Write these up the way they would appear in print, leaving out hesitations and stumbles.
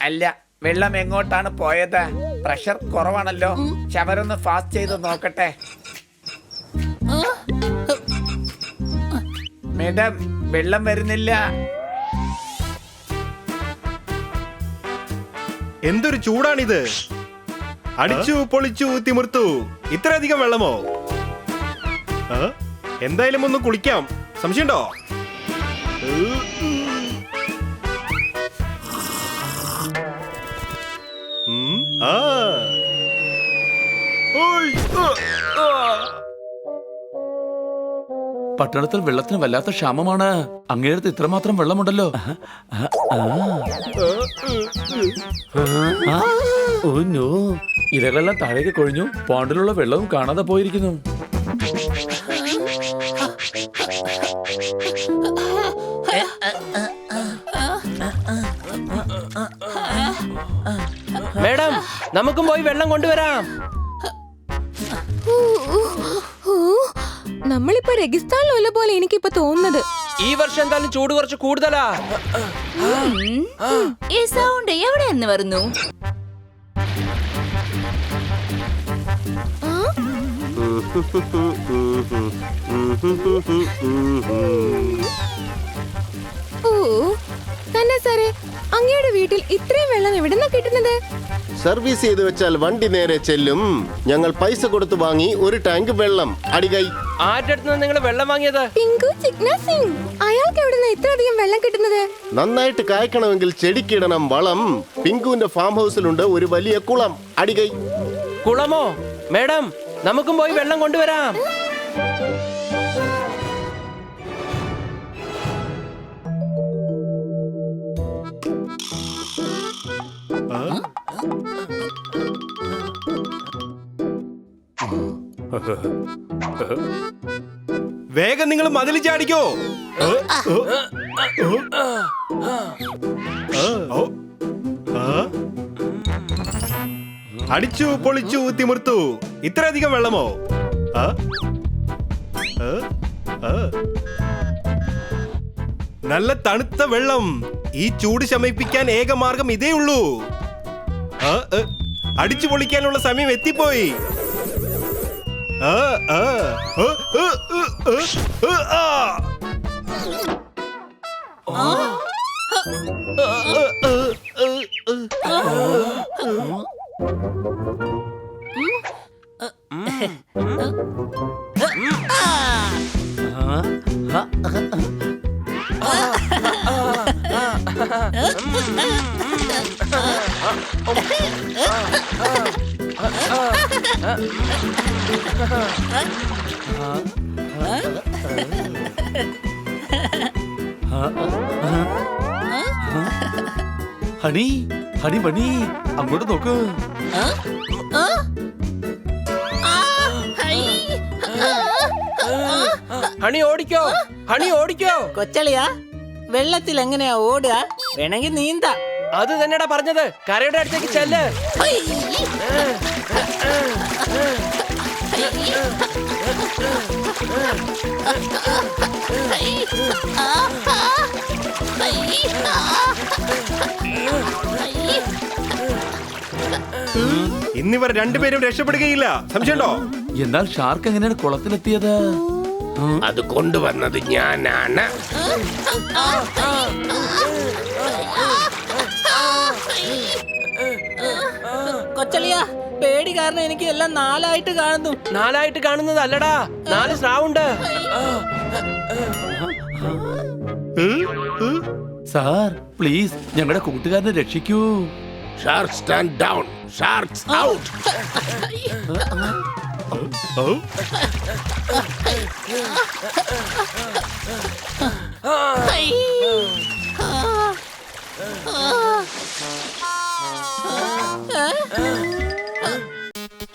അല്ല, വെള്ളം എങ്ങോട്ടാണ് പോയത്? പ്രഷർ കുറവാണല്ലോ. ശവരൊന്ന് ഫാസ്റ്റ് ചെയ്ത് നോക്കട്ടെ. മേഡം, വെള്ളം വരുന്നില്ല. എന്തൊരു ചൂടാണിത്! അടിച്ചു പൊളിച്ചു തിമിർത്തു. ഇത്രയധികം വെള്ളമോ? എന്തായാലും ഒന്ന് കുളിക്കാം. സംശയമുണ്ടോ? പട്ടണത്തിൽ വെള്ളത്തിന് വല്ലാത്ത ക്ഷാമമാണ്. അങ്ങേടത്ത് ഇത്രമാത്രം വെള്ളമുണ്ടല്ലോ. ഓ നോ, ഇരകളെല്ലാം താഴേക്ക് കൊഴിഞ്ഞു. പോണ്ടിലുള്ള വെള്ളവും കാണാതെ പോയിരിക്കുന്നു. മേഡം, നമുക്കും പോയി വെള്ളം കൊണ്ടുവരാം. നമ്മളിപ്പോ റെഗിസ്ഥാനിലുള്ള പോലെ എനിക്കിപ്പോ തോന്നുന്നത്. ഈ വർഷം എന്തായാലും ചൂട് കുറച്ച് കൂടുതലാ. ഈ സൗണ്ട് എവിടെ നിന്ന് വരുന്നു? ഓ തന്നെ സാറേ, അങ്ങയുടെ വീട്ടിൽ ഇത്രയും വെള്ളം എവിടെന്നാ കിട്ടുന്നത്? സർവീസ് ചെയ്ത് വെച്ചാൽ വണ്ടി നേരെ ചെല്ലും. ഞങ്ങൾ പൈസ കൊടുത്തു വാങ്ങി ഒരു ടാങ്ക് വെള്ളം. അടികൈ. ആരുടെ അടുത്ത് നിങ്ങൾ വെള്ളം വാങ്ങിയത്? പിങ്കു ചിക്ന സിംഗ്. അയാൾക്ക് എവിടുന്ന ഇത്രയധികം വെള്ളം കിട്ടുന്നത്? നന്നായിട്ട് കായ്ക്കണമെങ്കിൽ ചെടിക്കിടണം വളം. പിങ്കുവിന്റെ ഫാം ഹൗസിലുണ്ട് ഒരു വലിയ കുളം. അടികൈ. കുളമോ? മേഡം, നമുക്കും പോയി വെള്ളം കൊണ്ടുവരാം. വേഗം നിങ്ങൾ മതിൽ ചാടിക്കോ. അടിച്ചു പൊളിച്ചു തിമിർത്തു. ഇത്രയധികം വെള്ളമോ? നല്ല തണുത്ത വെള്ളം. ഈ ചൂട് ശമിപ്പിക്കാൻ ഏക മാർഗം ഇതേ ഉള്ളൂ. അടിച്ചു പൊളിക്കാനുള്ള സമയം എത്തിപ്പോയി. ഹണി, ഹണി ബണി, അങ്ങോട്ട് നോക്ക്. ഹണി ഓടിക്കോ, ഹണി ഓടിക്കോ. കൊച്ചളിയാ, വെള്ളത്തിൽ എങ്ങനെയാ ഓടുക? വേണമെങ്കിൽ നീന്താ. അത് തന്നെയാ പറഞ്ഞത്. കരയുടെ അടുത്തേക്ക് ചെല്ല്. ഇന്നിവർ രണ്ടുപേരും രക്ഷപ്പെടുകയില്ല. സംശയമുണ്ടോ? എന്നാൽ ഷാർക്ക് എങ്ങനെയാണ് കുളത്തിലെത്തിയത്? അത് കൊണ്ടുവന്നത് ഞാനാണ്. കൊച്ചളിയാ, പേടി കാരണം എനിക്ക് എല്ലാം നാലായിട്ട് കാണുന്നു. നാലായിട്ട് കാണുന്നത് അല്ലടാ, 4 സ്രാവുണ്ട്. സാർ പ്ലീസ്, ഞങ്ങളുടെ കൂട്ടുകാരനെ രക്ഷിക്കൂ. Shark stand down. Sharks out.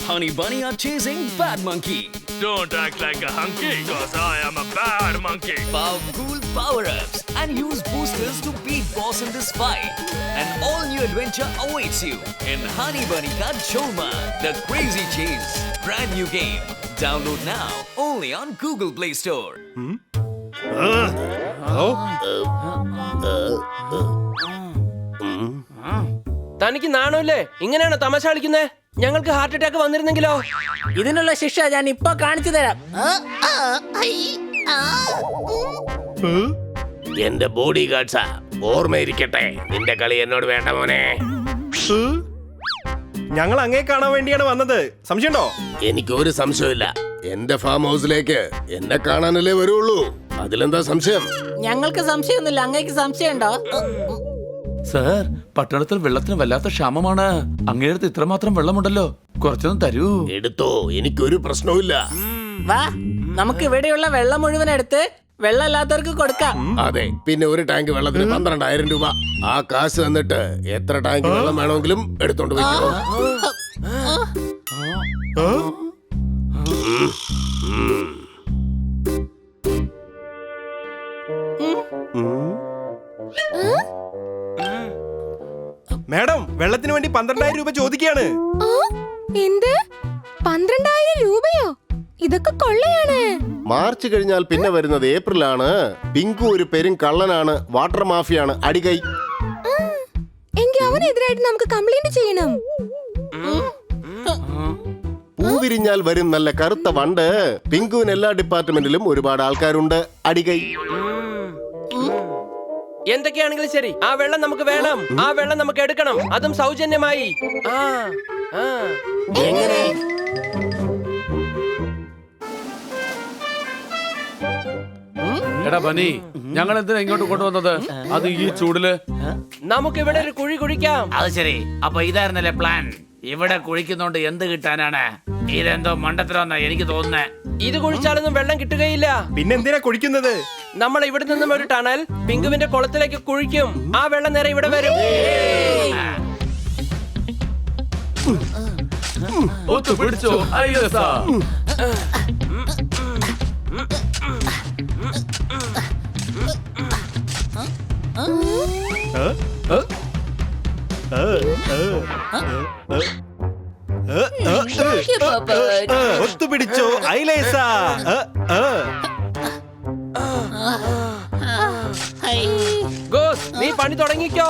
Honey Bunny are chasing Bad Monkey. Don't act like a hunky, cause I am a bad monkey. Powerful power-ups and use boosters to beat boss in this fight. An all-new adventure awaits you in Honey Bunny Ka Choma, The Crazy Chase. Brand new game. Download now only on Google Play Store. തനിക്ക് നാണമില്ലേ? ഇങ്ങനെയാണോ തമാശ കളിക്കുന്നേ? ഞങ്ങൾക്ക് heart attack വന്നിരുന്നെങ്കിലോ? ഇതിനുള്ള ശിക്ഷ ഞാൻ ഇപ്പൊ കാണിച്ചു തരാം. എന്റെ ബോഡി ഗാർഡ്സാ, ഓർമ്മയിരിക്കട്ടെ. നിന്റെ കളി എന്നോട് വേണ്ട മോനെ. ഞങ്ങൾ അങ്ങേ കാണാൻ വേണ്ടിയാണ് വന്നത്. സംശയമുണ്ടോ? എനിക്കൊരു സംശയമില്ല. എന്റെ ഫാം ഹൗസിലേക്ക് എന്നെ കാണാനല്ലേ വരുള്ളൂ. അതിലെന്താ സംശയം? ഞങ്ങൾക്ക് സംശയമൊന്നുമില്ല. അങ്ങേക്ക് സംശയമുണ്ടോ? സാർ, പട്ടണത്തിൽ വെള്ളത്തിന് വല്ലാത്ത ക്ഷാമമാണ്. അങ്ങേടത്ത് ഇത്രമാത്രം വെള്ളമുണ്ടല്ലോ, കുറച്ചൊന്നും തരൂ. എടുത്തോ, എനിക്കൊരു പ്രശ്നവുമില്ല. വാ, നമുക്ക് ഇവിടെയുള്ള വെള്ളം മുഴുവൻ എടുത്ത് വെള്ളമില്ലാത്തവർക്ക് കൊടുക്കാം. അതെ, പിന്നെ ഒരു ടാങ്ക് വെള്ളത്തിന് 12,000 രൂപ. ആ കാശ് തന്നിട്ട് എത്ര ടാങ്ക് വെള്ളം വേണമെങ്കിലും എടുത്തോണ്ട് പോയിക്കോ. മാഡം, വെള്ളത്തിന് വേണ്ടി 12,000 രൂപ ചോദിക്കുകയാണ്. എന്ത്? 12,000 രൂപയോ? ഇതൊക്കെ കൊള്ളയാണ്. മാർച്ച് കഴിഞ്ഞാൽ പിന്നെ വരുന്നത് ഏപ്രിലാണ്. പിങ്കു ഒരു പെരും കള്ളനാണ്, വാട്ടർ മാഫിയാണ്, അടികൈ. എങ്കിൽ അവനെതിരായിട്ട് നമുക്ക് കംപ്ലൈന്റ് ചെയ്യണം. പൂവിരിഞ്ഞാൽ വരും നല്ല കറുത്ത വണ്ട്. പിങ്കുവിന് എല്ലാ ഡിപ്പാർട്ട്മെന്റിലും ഒരുപാട് ആൾക്കാരുണ്ട്, അടികൈ. എന്തൊക്കെയാണെങ്കിലും ശരി, ആ വെള്ളം നമുക്ക് വേണം. ആ വെള്ളം നമുക്ക് എടുക്കണം, അതും സൗജന്യമായി. എങ്ങനെ? എടാ ബനി, ഞങ്ങൾ എന്തിനാ ഇങ്ങോട്ട് കൊണ്ടുവന്നത്? അത് ഈ ചൂടില്. നമുക്ക് ഇവിടെ ഒരു കുഴി കുഴിക്കാം. അത് ശരി, അപ്പൊ ഇതായിരുന്നല്ലേ പ്ലാൻ? ഇവിടെ കുഴിക്കുന്നോണ്ട് എന്ത് കിട്ടാനാണ്? ഇതെന്തോ മണ്ടത്തരമെന്നാ എനിക്ക് തോന്നുന്നേ. ഇത് കുഴിച്ചാലൊന്നും വെള്ളം കിട്ടുകയില്ല. പിന്നെന്തിനാ കുടിക്കുന്നത്? നമ്മൾ ഇവിടെ നിന്നും ഒരു ടണൽ പിങ്കുവിന്റെ കുളത്തിലേക്ക് കുഴിക്കും. ആ വെള്ളം നേരെ ഇവിടെ വരും. പിടിച്ചോ ISA. ഒത്തുപിടിച്ചോ ഐലേസ. ഗോസ്, നീ പണി തുടങ്ങിക്കോ.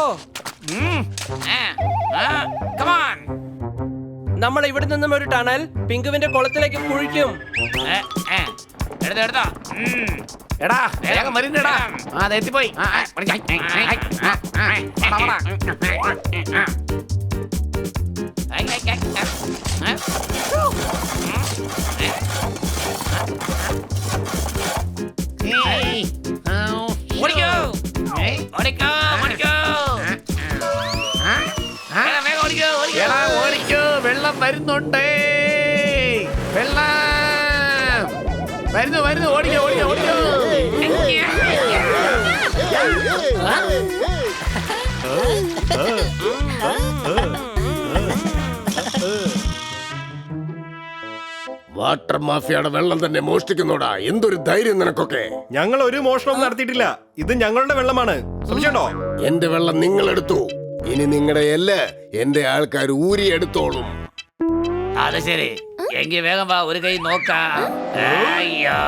നമ്മൾ ഇവിടെ നിന്നും ഒരു ടണൽ പിങ്കുവിന്റെ കുളത്തിലേക്ക് കുഴിക്കും. എടുത്തോ. എടാ വേഗം വരുന്നടാ. എത്തിപ്പോയി. ഓടിക്കോ, വെള്ളം വരുന്നുണ്ടേ. വെള്ളം വരുന്നു. ഓടിക്കോ. വാട്ടർ മാഫിയയുടെ വെള്ളം തന്നെ മോഷ്ടിക്കുന്നോടാ. എന്തൊരു ധൈര്യം നിനക്കൊക്കെ. ഞങ്ങൾ ഒരു മോഷണവും നടത്തിയിട്ടില്ല. ഇത് ഞങ്ങളുടെ വെള്ളമാണ്. സംശയമുണ്ടോ? എന്റെ വെള്ളം നിങ്ങൾ എടുത്തു. ഇനി നിങ്ങളുടെ എല്ല് എന്റെ ആൾക്കാർ ഊരിയെടുത്തോളും. അത് ശരി, എങ്കിൽ വേഗം വാ, ഒരു കൈ നോക്കാം. അയ്യോ.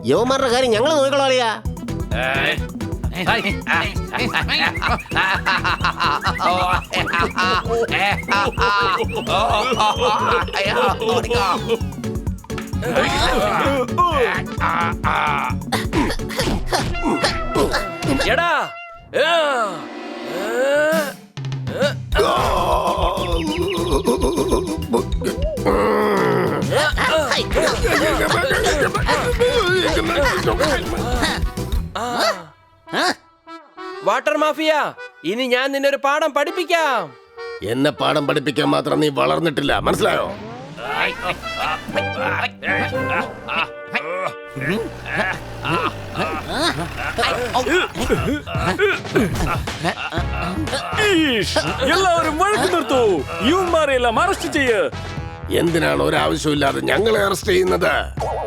യവന്മാരുടെ കാര്യം ഞങ്ങൾ നോക്കിക്കൊള്ളാളിയാ. എടാ, വാട്ടർ മാഫിയ, ഇനി ഞാൻ നിന്നെ ഒരു പാഠം പഠിപ്പിക്കാം. എന്നെ പാഠം പഠിപ്പിക്കാൻ മാത്രം നീ വളർന്നിട്ടില്ല, മനസ്സിലായോ? എല്ലാവരും വഴക്ക് നിർത്തൂ. യുവന്മാരെല്ലാം അറസ്റ്റ് ചെയ്യ്. എന്തിനാണ് ഒരാവശ്യമില്ലാതെ ഞങ്ങളെ അറസ്റ്റ് ചെയ്യുന്നത്?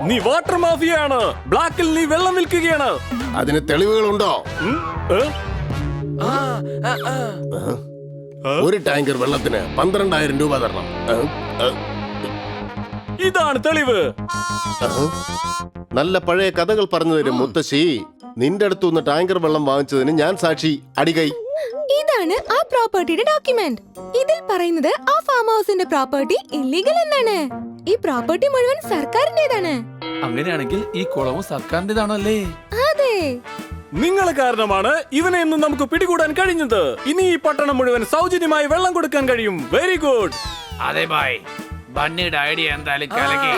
നീ വാട്ടർ മാഫിയാണ്. ബ്ലാക്കിൽ നീ വെള്ളം വിൽക്കുകയാണ്. അതിന് തെളിവുകളുണ്ടോ? ആ, ആ, ആ. ഒരു ടാങ്കർ വെള്ളത്തിന് 12,000 രൂപ തരണം. ഇതാണ് തെളിവ്. നല്ല പഴയ കഥകൾ പറഞ്ഞു തരും മുത്തശ്ശി. നിന്റെ അടുത്തുനിന്ന് ടാങ്കർ വെള്ളം വാങ്ങിച്ചതിന് ഞാൻ സാക്ഷി. അടികൈ. ഇതാണ് ആ പ്രോപ്പർട്ടിയുടെ ഡോക്യുമെന്റ്. ഇതിൽ പറയുന്നത് ആ ഫാം ഹൗസിന്റെ പ്രോപ്പർട്ടി ഇല്ലീഗൽ എന്നാണ്. ഈ പ്രോപ്പർട്ടി മുഴുവൻ സർക്കാരിന്റേതാണ്. അങ്ങനെയാണെങ്കിൽ ഈ കുളവും സർക്കാരിന്റേതാണല്ലേ? അതെ. നിങ്ങൾ കാരണമാണ് ഇവനെ ഇന്ന് നമുക്ക് പിടികൂടാൻ കഴിഞ്ഞത്. ഇനി ഈ പട്ടണം മുഴുവൻ സൗജന്യമായി വെള്ളം കൊടുക്കാൻ കഴിയും. Very good. അതെ ബായ്, ബണ്ണിയുടെ ഐഡിയ എന്തായാലും കലക്കി.